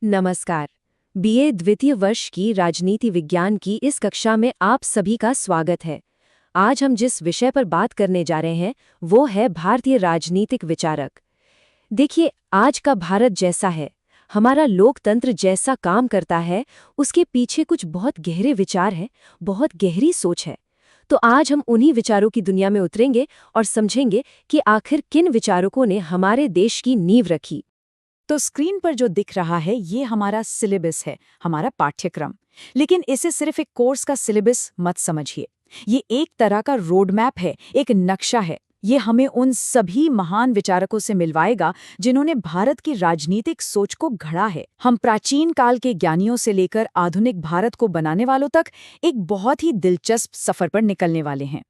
नमस्कार। बीए द्वितीय वर्ष की राजनीति विज्ञान की इस कक्षा में आप सभी का स्वागत है। आज हम जिस विषय पर बात करने जा रहे हैं वो है भारतीय राजनीतिक विचारक। देखिए, आज का भारत जैसा है, हमारा लोकतंत्र जैसा काम करता है, उसके पीछे कुछ बहुत गहरे विचार हैं, बहुत गहरी सोच है। तो आज हम उन्हीं विचारों की दुनिया में उतरेंगे और समझेंगे कि आखिर किन विचारकों ने हमारे देश की नींव रखी। तो स्क्रीन पर जो दिख रहा है ये हमारा सिलेबस है, हमारा पाठ्यक्रम। लेकिन इसे सिर्फ एक कोर्स का सिलेबस मत समझिए। ये एक तरह का रोड मैप है, एक नक्शा है। ये हमें उन सभी महान विचारकों से मिलवाएगा जिन्होंने भारत की राजनीतिक सोच को घड़ा है। हम प्राचीन काल के ज्ञानियों से लेकर आधुनिक भारत को बनाने वालों तक एक बहुत ही दिलचस्प सफर पर निकलने वाले हैं।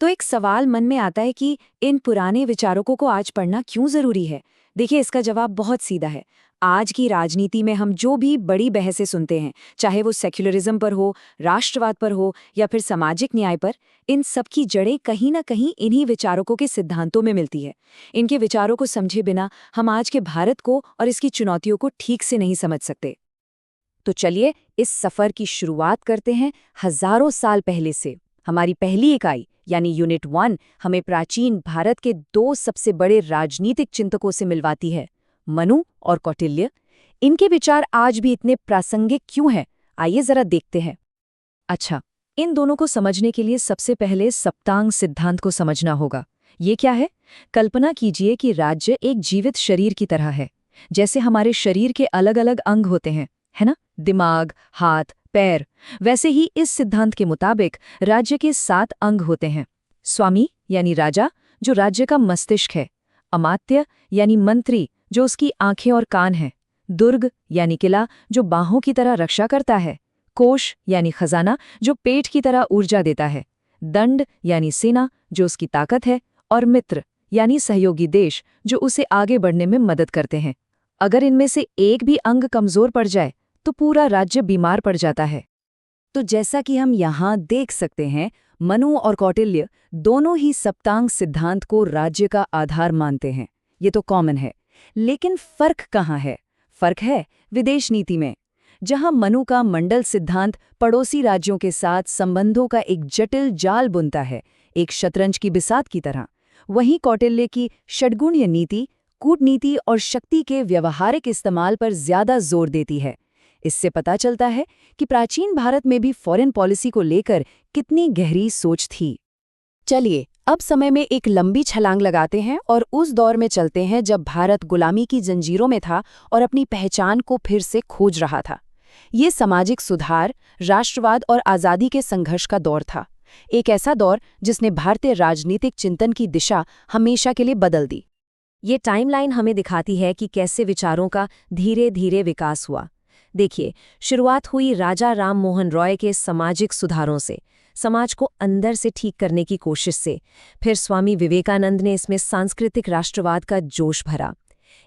तो एक सवाल मन में आता है कि इन पुराने विचारकों को आज पढ़ना क्यों जरूरी है। देखिए, इसका जवाब बहुत सीधा है। आज की राजनीति में हम जो भी बड़ी बहसें सुनते हैं, चाहे वो सेक्युलरिज्म पर हो, राष्ट्रवाद पर हो या फिर सामाजिक न्याय पर, इन सब की जड़ें कहीं ना कहीं इन्हीं विचारकों के सिद्धांतों में मिलती है। इनके विचारों को समझे बिना हम आज के भारत को और इसकी चुनौतियों को ठीक से नहीं समझ सकते। तो चलिए इस सफर की शुरुआत करते हैं हजारों साल पहले से। हमारी पहली इकाई यानी यूनिट 1 हमें प्राचीन भारत के दो सबसे बड़े राजनीतिक चिंतकों से मिलवाती है, मनु और कौटिल्य। इनके विचार आज भी इतने प्रासंगिक क्यों हैं? आइए जरा देखते हैं। अच्छा, इन दोनों को समझने के लिए सबसे पहले सप्तांग सिद्धांत को समझना होगा। ये क्या है? कल्पना कीजिए कि राज्य एक जीवित शरीर की तरह है। जैसे हमारे शरीर के अलग अलग अंग होते हैं, है ना? दिमाग, हाथ, पैर। वैसे ही इस सिद्धांत के मुताबिक राज्य के 7 अंग होते हैं। स्वामी यानी राजा, जो राज्य का मस्तिष्क है। अमात्य यानी मंत्री, जो उसकी आंखें और कान हैं। दुर्ग यानी किला, जो बाहों की तरह रक्षा करता है। कोष यानी खजाना, जो पेट की तरह ऊर्जा देता है। दंड यानी सेना, जो उसकी ताकत है। और मित्र यानी सहयोगी देश, जो उसे आगे बढ़ने में मदद करते हैं। अगर इनमें से एक भी अंग कमजोर पड़ जाए तो पूरा राज्य बीमार पड़ जाता है। तो जैसा कि हम यहाँ देख सकते हैं, मनु और कौटिल्य दोनों ही सप्तांग सिद्धांत को राज्य का आधार मानते हैं। ये तो कॉमन है। लेकिन फर्क कहाँ है? फर्क है विदेश नीति में। जहाँ मनु का मंडल सिद्धांत पड़ोसी राज्यों के साथ संबंधों का एक जटिल जाल बुनता है, एक शतरंज की बिसात की तरह, वहीं कौटिल्य की षड्गुणीय नीति कूटनीति और शक्ति के व्यवहारिक इस्तेमाल पर ज्यादा जोर देती है। इससे पता चलता है कि प्राचीन भारत में भी फॉरेन पॉलिसी को लेकर कितनी गहरी सोच थी। चलिए अब समय में एक लंबी छलांग लगाते हैं और उस दौर में चलते हैं जब भारत गुलामी की जंजीरों में था और अपनी पहचान को फिर से खोज रहा था। ये सामाजिक सुधार, राष्ट्रवाद और आज़ादी के संघर्ष का दौर था। एक ऐसा दौर जिसने भारतीय राजनीतिक चिंतन की दिशा हमेशा के लिए बदल दी। ये टाइमलाइन हमें दिखाती है कि कैसे विचारों का धीरे धीरे विकास हुआ। देखिए, शुरुआत हुई राजा राम मोहन रॉय के सामाजिक सुधारों से, समाज को अंदर से ठीक करने की कोशिश से। फिर स्वामी विवेकानंद ने इसमें सांस्कृतिक राष्ट्रवाद का जोश भरा।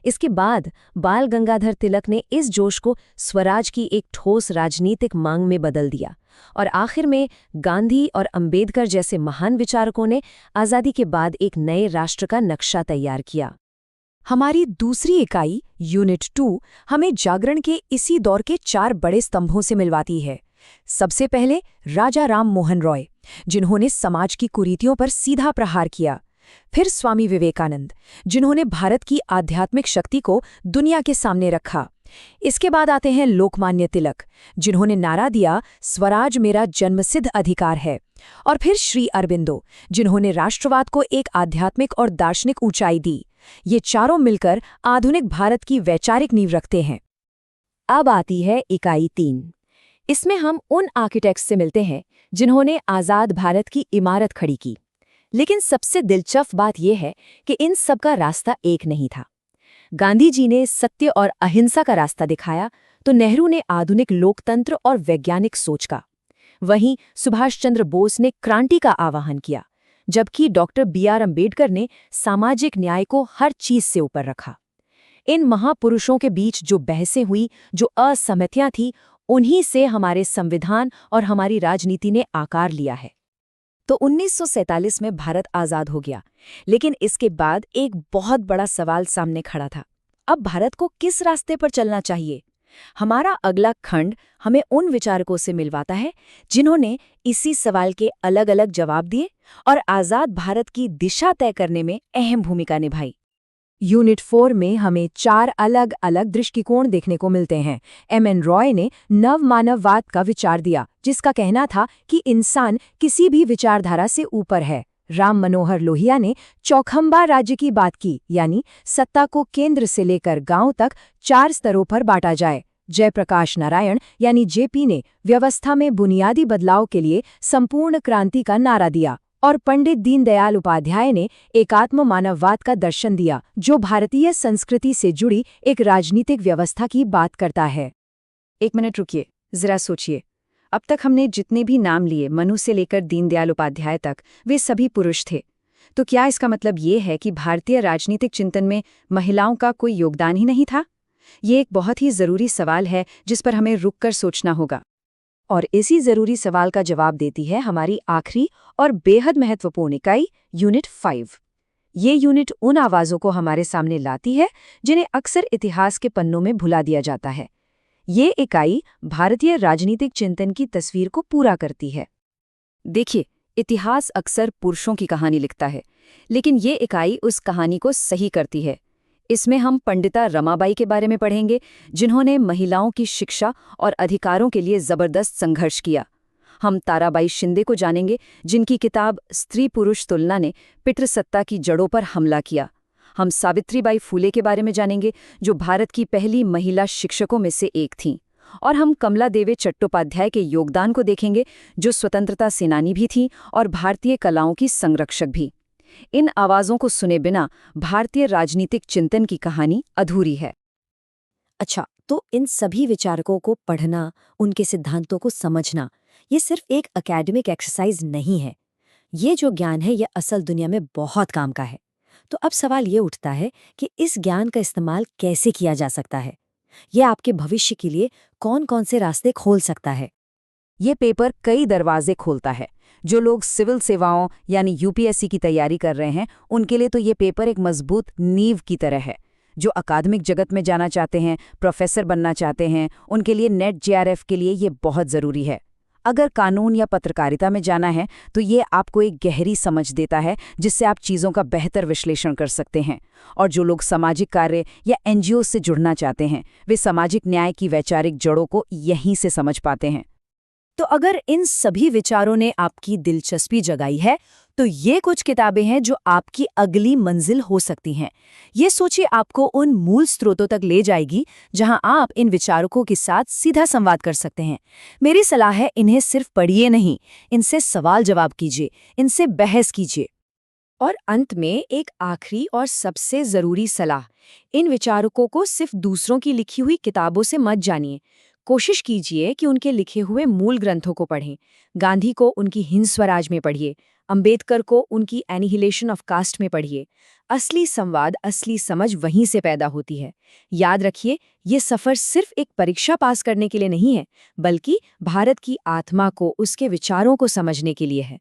इसके बाद बाल गंगाधर तिलक ने इस जोश को स्वराज की एक ठोस राजनीतिक मांग में बदल दिया। और आखिर में गांधी और अंबेडकर जैसे महान विचारकों ने आज़ादी के बाद एक नए राष्ट्र का नक्शा तैयार किया। हमारी दूसरी इकाई यूनिट 2 हमें जागरण के इसी दौर के 4 बड़े स्तंभों से मिलवाती है। सबसे पहले राजा राम मोहन रॉय, जिन्होंने समाज की कुरीतियों पर सीधा प्रहार किया। फिर स्वामी विवेकानंद, जिन्होंने भारत की आध्यात्मिक शक्ति को दुनिया के सामने रखा। इसके बाद आते हैं लोकमान्य तिलक, जिन्होंने नारा दिया स्वराज मेरा जन्मसिद्ध अधिकार है। और फिर श्री अरबिंदो, जिन्होंने राष्ट्रवाद को एक आध्यात्मिक और दार्शनिक ऊंचाई दी। ये चारों मिलकर आधुनिक भारत की वैचारिक नींव रखते हैं। अब आती है इकाई 3। इसमें हम उन आर्किटेक्ट्स से मिलते हैं जिन्होंने आज़ाद भारत की इमारत खड़ी की। लेकिन सबसे दिलचस्प बात यह है कि इन सब का रास्ता एक नहीं था। गांधी जी ने सत्य और अहिंसा का रास्ता दिखाया, तो नेहरू ने आधुनिक लोकतंत्र और वैज्ञानिक सोच का। वहीं सुभाष चंद्र बोस ने क्रांति का आह्वान किया, जबकि डॉक्टर बी.आर. अम्बेडकर ने सामाजिक न्याय को हर चीज से ऊपर रखा। इन महापुरुषों के बीच जो बहसें हुई, जो असहमतियां थीं, उन्हीं से हमारे संविधान और हमारी राजनीति ने आकार लिया है। तो 1947 में भारत आज़ाद हो गया, लेकिन इसके बाद एक बहुत बड़ा सवाल सामने खड़ा था। अब भारत को किस रास्ते पर चलना चाहिए? हमारा अगला खंड हमें उन विचारकों से मिलवाता है जिन्होंने इसी सवाल के अलग-अलग जवाब दिए और आजाद भारत की दिशा तय करने में अहम भूमिका निभाई। यूनिट 4 में हमें 4 अलग अलग दृष्टिकोण देखने को मिलते हैं। एम.एन. रॉय ने नव मानववाद का विचार दिया, जिसका कहना था कि इंसान किसी भी विचारधारा से ऊपर है। राम मनोहर लोहिया ने चौखंबा राज्य की बात की, यानी सत्ता को केंद्र से लेकर गांव तक 4 स्तरों पर बांटा जाए। जयप्रकाश नारायण यानी जेपी ने व्यवस्था में बुनियादी बदलाव के लिए संपूर्ण क्रांति का नारा दिया, और पंडित दीनदयाल उपाध्याय ने एकात्म मानववाद का दर्शन दिया, जो भारतीय संस्कृति से जुड़ी एक राजनीतिक व्यवस्था की बात करता है। एक मिनट रुकिए, जरा सोचिए। अब तक हमने जितने भी नाम लिए, मनु से लेकर दीनदयाल उपाध्याय तक, वे सभी पुरुष थे। तो क्या इसका मतलब ये है कि भारतीय राजनीतिक चिंतन में महिलाओं का कोई योगदान ही नहीं था? ये एक बहुत ही जरूरी सवाल है जिस पर हमें रुककर सोचना होगा। और इसी जरूरी सवाल का जवाब देती है हमारी आखिरी और बेहद महत्वपूर्ण इकाई, यूनिट 5। ये यूनिट उन आवाज़ों को हमारे सामने लाती है जिन्हें अक्सर इतिहास के पन्नों में भुला दिया जाता है। ये इकाई भारतीय राजनीतिक चिंतन की तस्वीर को पूरा करती है। देखिए, इतिहास अक्सर पुरुषों की कहानी लिखता है, लेकिन ये इकाई उस कहानी को सही करती है। इसमें हम पंडिता रमाबाई के बारे में पढ़ेंगे, जिन्होंने महिलाओं की शिक्षा और अधिकारों के लिए जबरदस्त संघर्ष किया। हम ताराबाई शिंदे को जानेंगे, जिनकी किताब स्त्री पुरुष तुलना ने पितृसत्ता की जड़ों पर हमला किया। हम सावित्रीबाई फूले के बारे में जानेंगे, जो भारत की पहली महिला शिक्षकों में से एक थीं। और हम कमला देवी चट्टोपाध्याय के योगदान को देखेंगे, जो स्वतंत्रता सेनानी भी थीं और भारतीय कलाओं की संरक्षक भी। इन आवाज़ों को सुने बिना भारतीय राजनीतिक चिंतन की कहानी अधूरी है। अच्छा, तो इन सभी विचारकों को पढ़ना, उनके सिद्धांतों को समझना, ये सिर्फ एक एकेडमिक एक्सरसाइज नहीं है। ये जो ज्ञान है, ये असल दुनिया में बहुत काम का है। तो अब सवाल ये उठता है कि इस ज्ञान का इस्तेमाल कैसे किया जा सकता है? ये आपके भविष्य के लिए कौन-कौन से रास्ते खोल सकता है? ये पेपर कई दरवाजे खोलता है। जो लोग सिविल सेवाओं यानी यूपीएससी की तैयारी कर रहे हैं, उनके लिए तो ये पेपर एक मजबूत नींव की तरह है। जो अकादमिक जगत में जाना चाहते हैं, प्रोफेसर बनना चाहते हैं, उनके लिए नेट जेआरएफ के लिए ये बहुत ज़रूरी है। अगर कानून या पत्रकारिता में जाना है, तो ये आपको एक गहरी समझ देता है, जिससे आप चीज़ों का बेहतर विश्लेषण कर सकते हैं। और जो लोग सामाजिक कार्य या एनजीओ से जुड़ना चाहते हैं, वे सामाजिक न्याय की वैचारिक जड़ों को यहीं से समझ पाते हैं। तो अगर इन सभी विचारों ने आपकी दिलचस्पी जगाई है, तो ये कुछ किताबें हैं जो आपकी अगली मंजिल हो सकती हैं। ये सोचिए आपको उन मूल स्रोतों तक ले जाएगी जहां आप इन विचारकों के साथ सीधा संवाद कर सकते हैं। मेरी सलाह है, इन्हें सिर्फ पढ़िए नहीं, इनसे सवाल जवाब कीजिए, इनसे बहस कीजिए। और अंत में एक आखिरी और सबसे ज़रूरी सलाह, इन विचारकों को सिर्फ दूसरों की लिखी हुई किताबों से मत जानिए। कोशिश कीजिए कि उनके लिखे हुए मूल ग्रंथों को पढ़ें। गांधी को उनकी हिंद स्वराज में पढ़िए, अंबेडकर को उनकी एनिहिलेशन ऑफ कास्ट में पढ़िए। असली संवाद, असली समझ वहीं से पैदा होती है। याद रखिए, ये सफ़र सिर्फ एक परीक्षा पास करने के लिए नहीं है, बल्कि भारत की आत्मा को, उसके विचारों को समझने के लिए है।